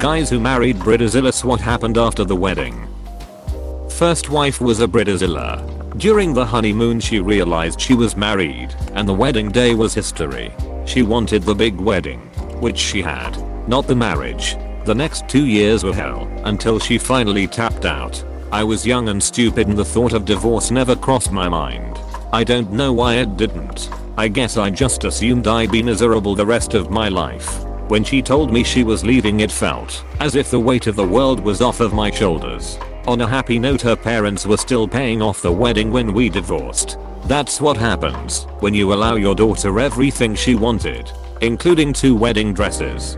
Guys who married Bridezillas, what happened after the wedding? First wife was a Bridezilla. During the honeymoon she realized she was married and the wedding day was history. She wanted the big wedding, which she had, not the marriage. The next 2 years were hell until she finally tapped out. I was young and stupid and the thought of divorce never crossed my mind. I don't know why it didn't. I guess I just assumed I'd be miserable the rest of my life. When she told me she was leaving, it felt as if the weight of the world was off of my shoulders. On a happy note, her parents were still paying off the wedding when we divorced. That's what happens when you allow your daughter everything she wanted, including 2 wedding dresses.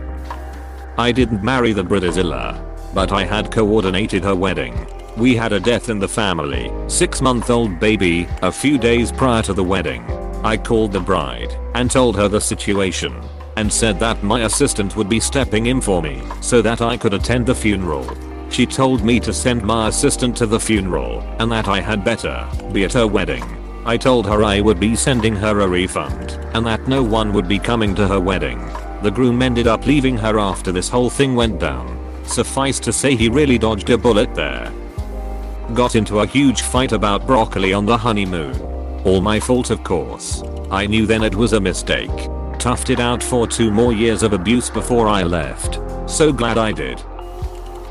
I didn't marry the Bridezilla, but I had coordinated her wedding. We had a death in the family, 6-month-old baby, a few days prior to the wedding. I called the bride and told her the situation and said that my assistant would be stepping in for me so that I could attend the funeral. She told me to send my assistant to the funeral and that I had better be at her wedding. I told her I would be sending her a refund and that no one would be coming to her wedding. The groom ended up leaving her after this whole thing went down. Suffice to say, he really dodged a bullet there. Got into a huge fight about broccoli on the honeymoon. All my fault, of course. I knew then it was a mistake. Toughed it out for 2 more years of abuse before I left. So glad I did.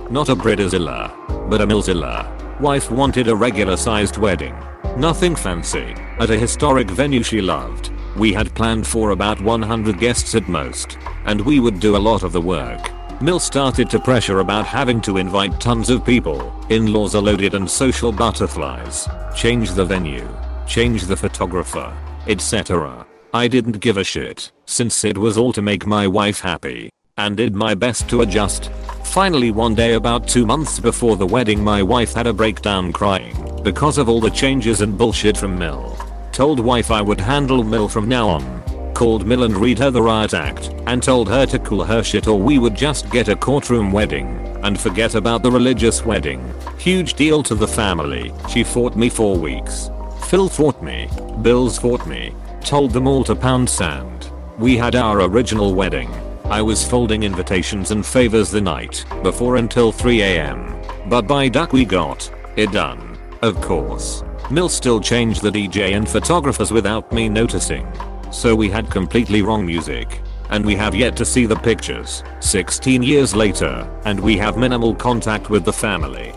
Not a Bridezilla, but a Millzilla. Wife wanted a regular sized wedding. Nothing fancy. At a historic venue she loved. We had planned for about 100 guests at most, and we would do a lot of the work. Mill started to pressure about having to invite tons of people, in-laws are loaded and social butterflies. Change the venue. Change the photographer. Etc. I didn't give a shit, since it was all to make my wife happy, and did my best to adjust. Finally one day about 2 months before the wedding, my wife had a breakdown crying because of all the changes and bullshit from Mill. Told wife I would handle Mill from now on. Called Mill and read her the riot act and told her to cool her shit or we would just get a courtroom wedding and forget about the religious wedding. Huge deal to the family. She fought me for weeks. Phil fought me. Bills fought me. Told them all to pound sand. We had our original wedding. I was folding invitations and favors the night before until 3 AM. But by duck we got it done. Of course. Mill still changed the DJ and photographers without me noticing. So we had completely wrong music. And we have yet to see the pictures 16 years later, and we have minimal contact with the family.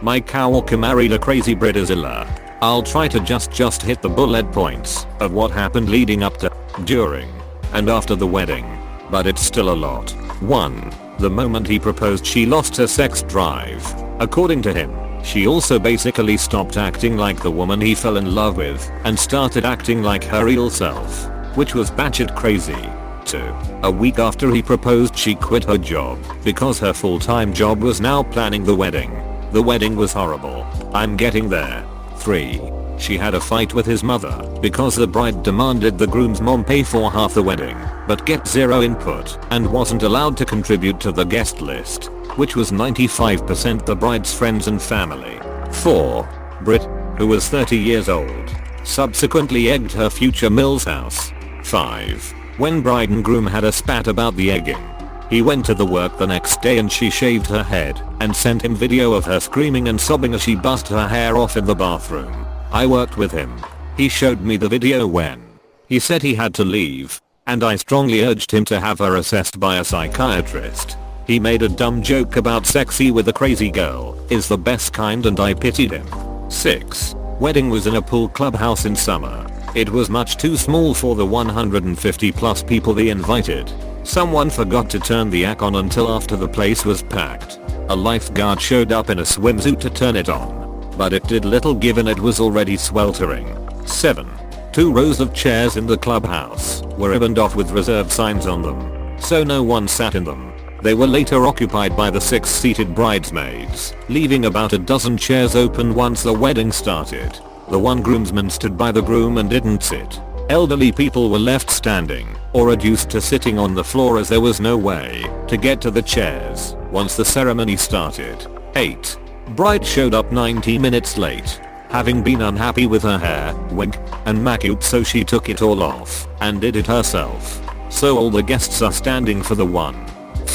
My coworker married a crazy Bridezilla. I'll try to just hit the bullet points of what happened leading up to, during, and after the wedding. But it's still a lot. 1. The moment he proposed she lost her sex drive. According to him, she also basically stopped acting like the woman he fell in love with and started acting like her real self, which was batshit crazy. 2. A week after he proposed she quit her job because her full-time job was now planning the wedding. The wedding was horrible. I'm getting there. 3. She had a fight with his mother because the bride demanded the groom's mom pay for half the wedding, but get zero input and wasn't allowed to contribute to the guest list, which was 95% the bride's friends and family. 4. Brit, who was 30 years old, subsequently egged her future Mill's house. 5. When bride and groom had a spat about the egging, he went to the work the next day and she shaved her head and sent him video of her screaming and sobbing as she buzzed her hair off in the bathroom. I worked with him. He showed me the video when he said he had to leave, and I strongly urged him to have her assessed by a psychiatrist. He made a dumb joke about sexy with a crazy girl is the best kind and I pitied him. 6. Wedding was in a pool clubhouse in summer. It was much too small for the 150 plus people they invited. Someone forgot to turn the aircon on until after the place was packed. A lifeguard showed up in a swimsuit to turn it on, but it did little given it was already sweltering. 7. 2 rows of chairs in the clubhouse were ribboned off with reserved signs on them, so no one sat in them. They were later occupied by the 6 seated bridesmaids, leaving about a dozen chairs open once the wedding started. The one groomsman stood by the groom and didn't sit. Elderly people were left standing or reduced to sitting on the floor as there was no way to get to the chairs once the ceremony started. 8. Bride showed up 90 minutes late, having been unhappy with her hair, wig, and makeup, so she took it all off and did it herself. So all the guests are standing for the one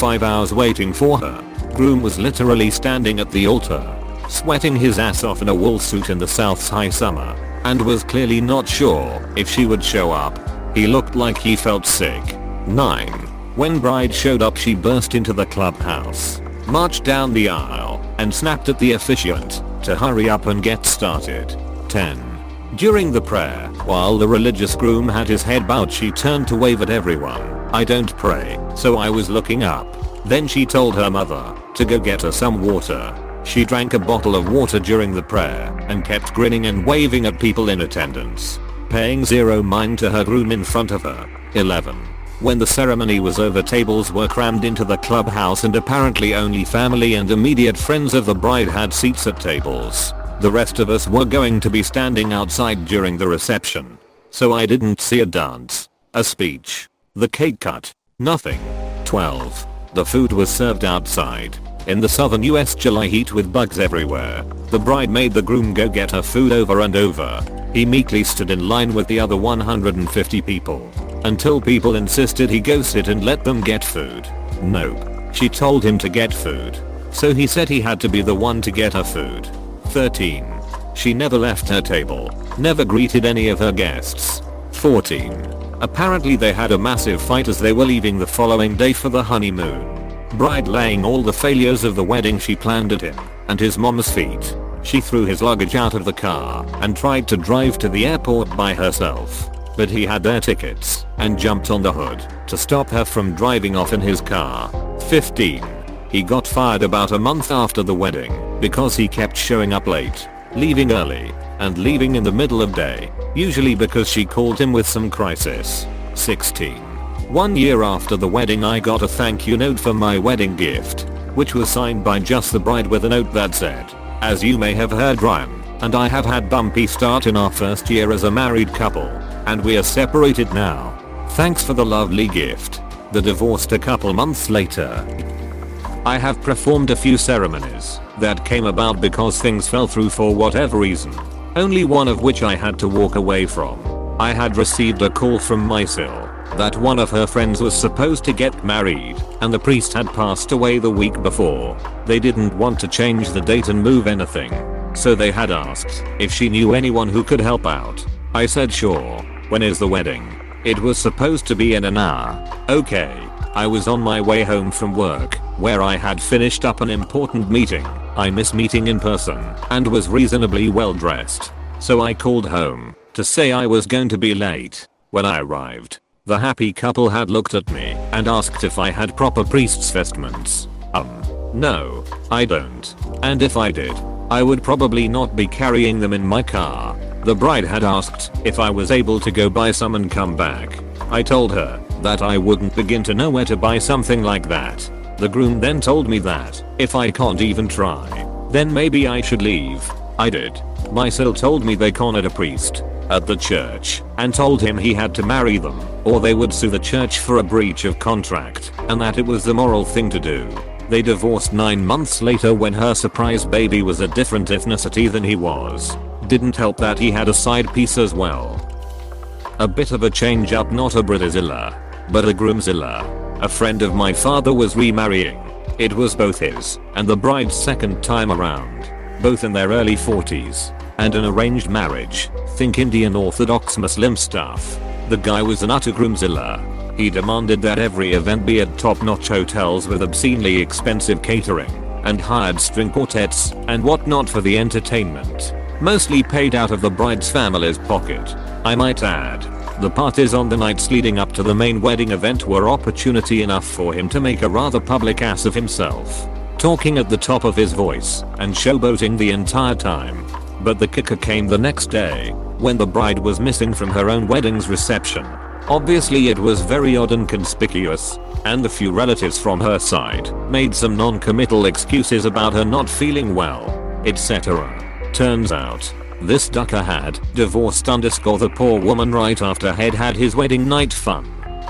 5 hours waiting for her. Groom was literally standing at the altar, sweating his ass off in a wool suit in the South's high summer, and was clearly not sure if she would show up. He looked like he felt sick. 9. When bride showed up, she burst into the clubhouse, marched down the aisle, and snapped at the officiant to hurry up and get started. 10. During the prayer, while the religious groom had his head bowed, she turned to wave at everyone. I don't pray, so I was looking up. Then she told her mother to go get her some water. She drank a bottle of water during the prayer and kept grinning and waving at people in attendance, paying zero mind to her groom in front of her. 11. When the ceremony was over, tables were crammed into the clubhouse and apparently only family and immediate friends of the bride had seats at tables. The rest of us were going to be standing outside during the reception, so I didn't see a dance, a speech, the cake cut, nothing. 12. The food was served outside in the southern US July heat with bugs everywhere. The bride made the groom go get her food over and over. He meekly stood in line with the other 150 people until people insisted he go sit and let them get food. Nope. She told him to get food, so he said he had to be the one to get her food. 13. She never left her table, never greeted any of her guests. 14. Apparently they had a massive fight as they were leaving the following day for the honeymoon. Bride laying all the failures of the wedding she planned at him and his mom's feet. She threw his luggage out of the car and tried to drive to the airport by herself, but he had their tickets and jumped on the hood to stop her from driving off in his car. 15. He got fired about a month after the wedding because he kept showing up late, leaving early, and leaving in the middle of day, usually because she called him with some crisis. 16. 1 year after the wedding, I got a thank you note for my wedding gift, which was signed by just the bride with a note that said, "As you may have heard, Ryan and I have had bumpy start in our first year as a married couple, and we are separated now. Thanks for the lovely gift." The divorced a couple months later. I have performed a few ceremonies that came about because things fell through for whatever reason, only one of which I had to walk away from. I had received a call from my sil that one of her friends was supposed to get married and the priest had passed away the week before. They didn't want to change the date and move anything, so they had asked if she knew anyone who could help out. I said sure. When is the wedding? It was supposed to be in an hour. Okay. I was on my way home from work, where I had finished up an important meeting. I miss meeting in person and was reasonably well dressed, so I called home to say I was going to be late. When I arrived, the happy couple had looked at me and asked if I had proper priest's vestments. No, I don't. And if I did, I would probably not be carrying them in my car. The bride had asked if I was able to go buy some and come back. I told her that I wouldn't begin to know where to buy something like that. The groom then told me that if I can't even try, then maybe I should leave. I did. My sil told me they cornered a priest at the church and told him he had to marry them or they would sue the church for a breach of contract and that it was the moral thing to do. They divorced 9 months later when her surprise baby was a different ethnicity than he was. Didn't help that he had a side piece as well. A bit of a change up, not a Bridezilla, but a groomzilla. A friend of my father was remarrying. It was both his and the bride's second time around, both in their early 40s, and an arranged marriage. Think Indian Orthodox Muslim stuff. The guy was an utter groomzilla. He demanded that every event be at top-notch hotels with obscenely expensive catering, and hired string quartets and whatnot for the entertainment, mostly paid out of the bride's family's pocket. I might add, the parties on the nights leading up to the main wedding event were opportunity enough for him to make a rather public ass of himself, talking at the top of his voice and showboating the entire time. But the kicker came the next day, when the bride was missing from her own wedding's reception. Obviously it was very odd and conspicuous, and the few relatives from her side made some non-committal excuses about her not feeling well, etc. Turns out, this ducker had divorced the poor woman right after he'd had his wedding night fun.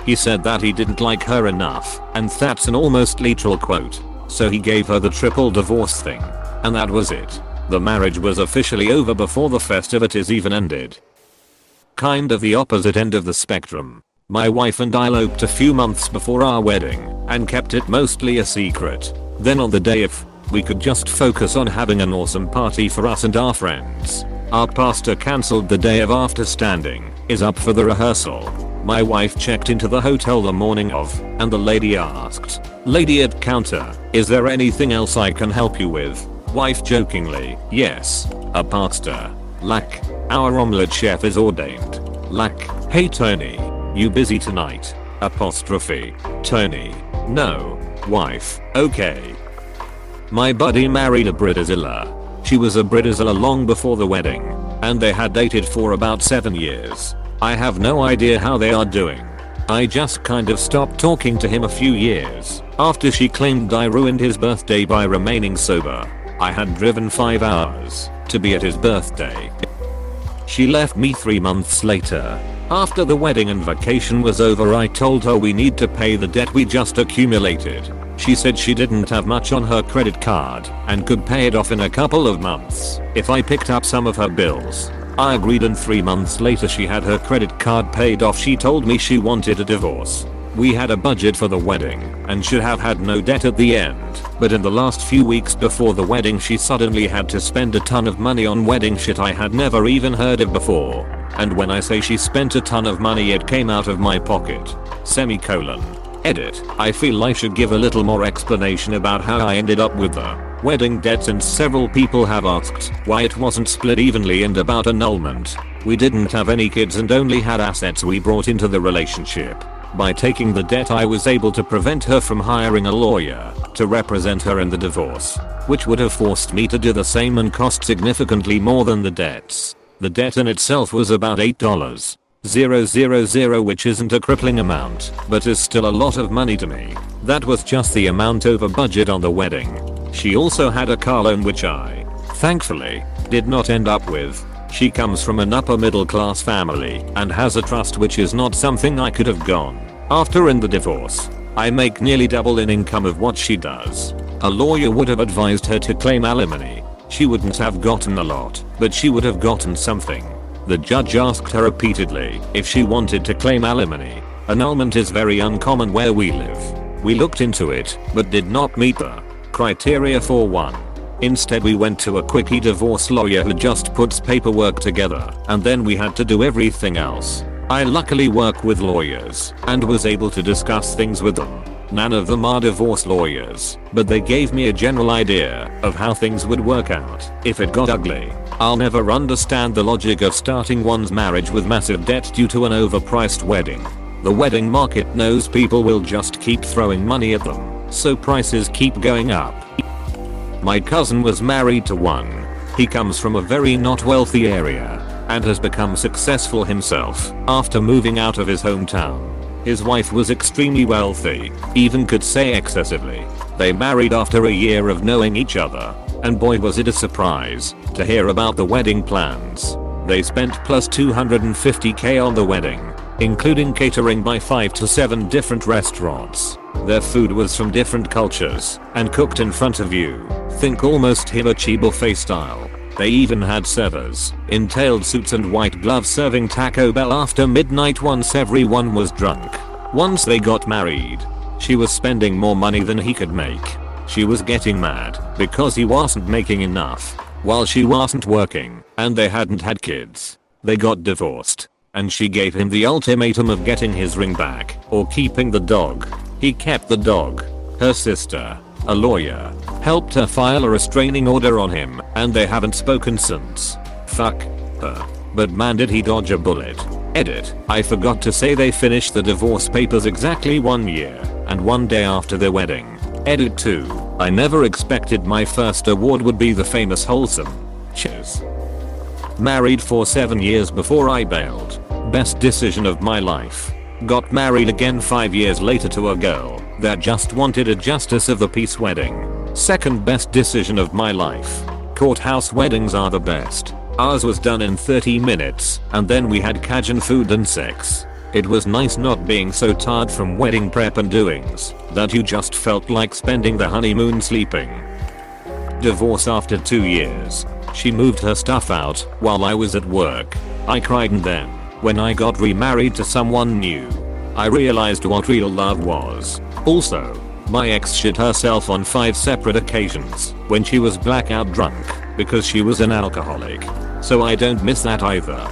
He said that he didn't like her enough, and that's an almost literal quote, so he gave her the triple divorce thing. And that was it. The marriage was officially over before the festivities even ended. Kind of the opposite end of the spectrum, My wife and I eloped a few months before our wedding and kept it mostly a secret. Then on the day if we could just focus on having an awesome party for us and our friends, our pastor cancelled the day of after standing is up for the rehearsal. My wife checked into the hotel the morning of and the lady asked, "Lady at counter, is there anything else I can help you with?" Wife jokingly, "Yes, a pastor. Lack, our omelette chef is ordained. Lack, hey Tony, you busy tonight? Apostrophe. Tony. No. Wife. Okay." My buddy married a Bridezilla. She was a Bridezilla long before the wedding, and they had dated for about 7 years. I have no idea how they are doing. I just kind of stopped talking to him a few years after she claimed I ruined his birthday by remaining sober. I had driven 5 hours to be at his birthday. She left me 3 months later. After the wedding and vacation was over, I told her we need to pay the debt we just accumulated. She said she didn't have much on her credit card and could pay it off in a couple of months if I picked up some of her bills. I agreed, and 3 months later she had her credit card paid off. She told me she wanted a divorce. We had a budget for the wedding and should have had no debt at the end, but in the last few weeks before the wedding she suddenly had to spend a ton of money on wedding shit I had never even heard of before. And when I say she spent a ton of money, it came out of my pocket. Semicolon. Edit. I feel I should give a little more explanation about how I ended up with the wedding debt, since several people have asked why it wasn't split evenly and about annulment. We didn't have any kids and only had assets we brought into the relationship. By taking the debt, I was able to prevent her from hiring a lawyer to represent her in the divorce, which would have forced me to do the same and cost significantly more than the debts. The debt in itself was about $8,000, which isn't a crippling amount, but is still a lot of money to me. That was just the amount over budget on the wedding. She also had a car loan, which I, thankfully, did not end up with. She comes from an upper middle class family and has a trust, which is not something I could have gone after in the divorce. I make nearly double in income of what she does. A lawyer would have advised her to claim alimony. She wouldn't have gotten a lot, but she would have gotten something. The judge asked her repeatedly if she wanted to claim alimony. Annulment is very uncommon where we live. We looked into it, but did not meet the criteria for one. Instead, we went to a quickie divorce lawyer who just puts paperwork together, and then we had to do everything else. I luckily work with lawyers and was able to discuss things with them. None of them are divorce lawyers, but they gave me a general idea of how things would work out if it got ugly. I'll never understand the logic of starting one's marriage with massive debt due to an overpriced wedding. The wedding market knows people will just keep throwing money at them, so prices keep going up. My cousin was married to one. He comes from a very not wealthy area and has become successful himself after moving out of his hometown. His wife was extremely wealthy, even could say excessively. They married after a year of knowing each other, and boy was it a surprise to hear about the wedding plans. They spent plus $250K on the wedding, including catering by 5 to 7 different restaurants. Their food was from different cultures and cooked in front of you. Think almost hibachi buffet style. They even had servers in tailed suits and white gloves serving Taco Bell after midnight once everyone was drunk. Once they got married, she was spending more money than he could make. She was getting mad because he wasn't making enough while she wasn't working, and they hadn't had kids. They got divorced, and she gave him the ultimatum of getting his ring back or keeping the dog. He kept the dog. Her sister, a lawyer, helped her file a restraining order on him, and they haven't spoken since. Fuck her. But man, did he dodge a bullet. Edit. I forgot to say they finished the divorce papers exactly 1 year and 1 day after their wedding. Edit 2. I never expected my first award would be the famous wholesome. Cheers. Married for 7 years before I bailed. Best decision of my life. Got married again 5 years later to a girl that just wanted a justice of the peace wedding. Second best decision of my life. Courthouse weddings are the best. Ours was done in 30 minutes, and then we had Cajun food and sex. It was nice not being so tired from wedding prep and doings that you just felt like spending the honeymoon sleeping. Divorce after 2 years. She moved her stuff out while I was at work. I cried, and then, when I got remarried to someone new, I realized what real love was. Also, my ex shit herself on 5 separate occasions when she was blackout drunk because she was an alcoholic. So I don't miss that either.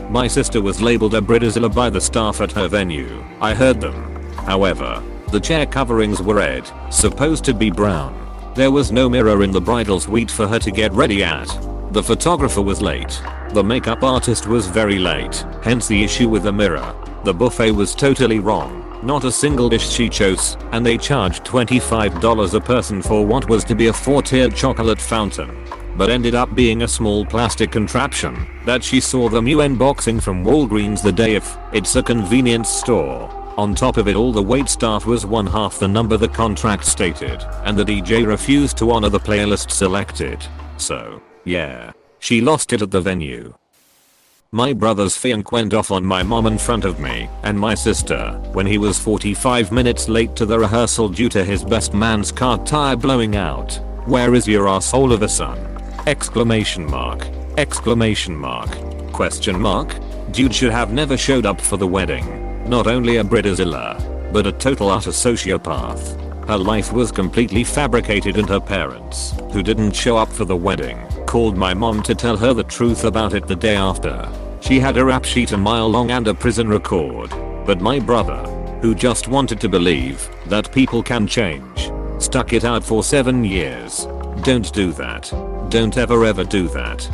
My sister was labeled a Bridezilla by the staff at her venue. I heard them. However, the chair coverings were red, supposed to be brown. There was no mirror in the bridal suite for her to get ready at. The photographer was late. The makeup artist was very late, hence the issue with the mirror. The buffet was totally wrong. Not a single dish she chose, and they charged $25 a person for what was to be a 4-tiered chocolate fountain, but ended up being a small plastic contraption that she saw them unboxing from Walgreens the day of. It's a convenience store. On top of it all, the waitstaff was 1/2 the number the contract stated, and the DJ refused to honor the playlist selected. So, yeah, she lost it at the venue. My brother's fiancé went off on my mom in front of me and my sister when he was 45 minutes late to the rehearsal due to his best man's car tire blowing out. Where is your asshole of a son? Exclamation mark. Exclamation mark. Question mark. Dude should have never showed up for the wedding. Not only a Bridezilla, but a total utter sociopath. Her life was completely fabricated, and her parents, who didn't show up for the wedding, called my mom to tell her the truth about it the day after. She had a rap sheet a mile long and a prison record. But my brother, who just wanted to believe that people can change, stuck it out for 7 years. Don't do that. Don't ever do that.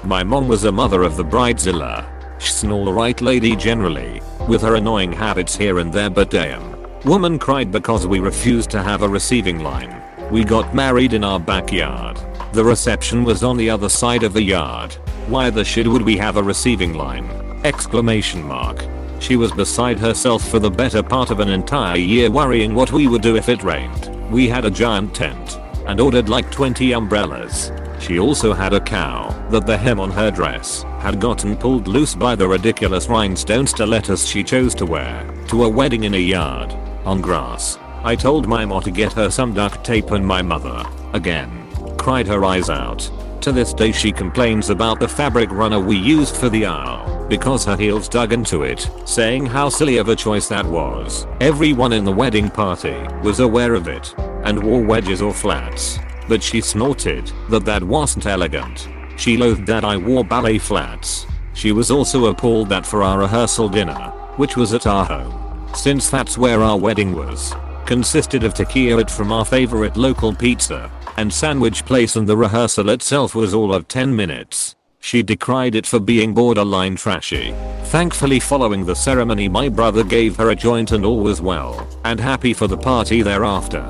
My mom was a mother of the Bridezilla. She's an alright lady generally, with her annoying habits here and there, but damn. Woman cried because we refused to have a receiving line. We got married in our backyard. The reception was on the other side of the yard. Why the shit would we have a receiving line? Exclamation mark. She was beside herself for the better part of an entire year, worrying what we would do if it rained. We had a giant tent and ordered like 20 umbrellas. She also had a cow that the hem on her dress had gotten pulled loose by the ridiculous rhinestone stilettos she chose to wear to a wedding in a yard on grass. I told my mom to get her some duct tape, and my mother, again, cried her eyes out. To this day she complains about the fabric runner we used for the aisle because her heels dug into it, saying how silly of a choice that was. Everyone in the wedding party was aware of it and wore wedges or flats, but she snorted that that wasn't elegant. She loathed that I wore ballet flats. She was also appalled that for our rehearsal dinner, which was at our home, since that's where our wedding was, consisted of tequila from our favorite local pizza and sandwich place, and the rehearsal itself was all of 10 minutes. She decried it for being borderline trashy. Thankfully, following the ceremony, my brother gave her a joint and all was well and happy for the party thereafter.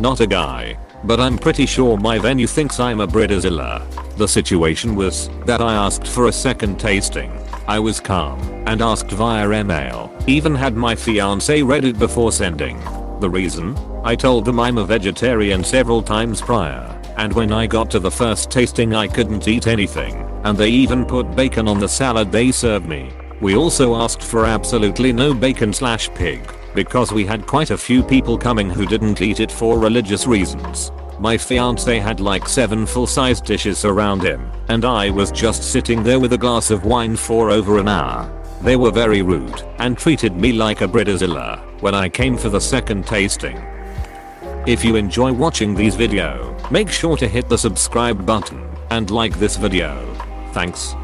Not a guy, but I'm pretty sure my venue thinks I'm a Bridezilla. The situation was that I asked for a second tasting. I was calm and asked via email, even had my fiance read it before sending. The reason? I told them I'm a vegetarian several times prior, and when I got to the first tasting I couldn't eat anything, and they even put bacon on the salad they served me. We also asked for absolutely no bacon/pig, because we had quite a few people coming who didn't eat it for religious reasons. My fiance had like 7 full-sized dishes around him, and I was just sitting there with a glass of wine for over an hour. They were very rude and treated me like a Bridezilla when I came for the second tasting. If you enjoy watching these videos, make sure to hit the subscribe button and like this video. Thanks.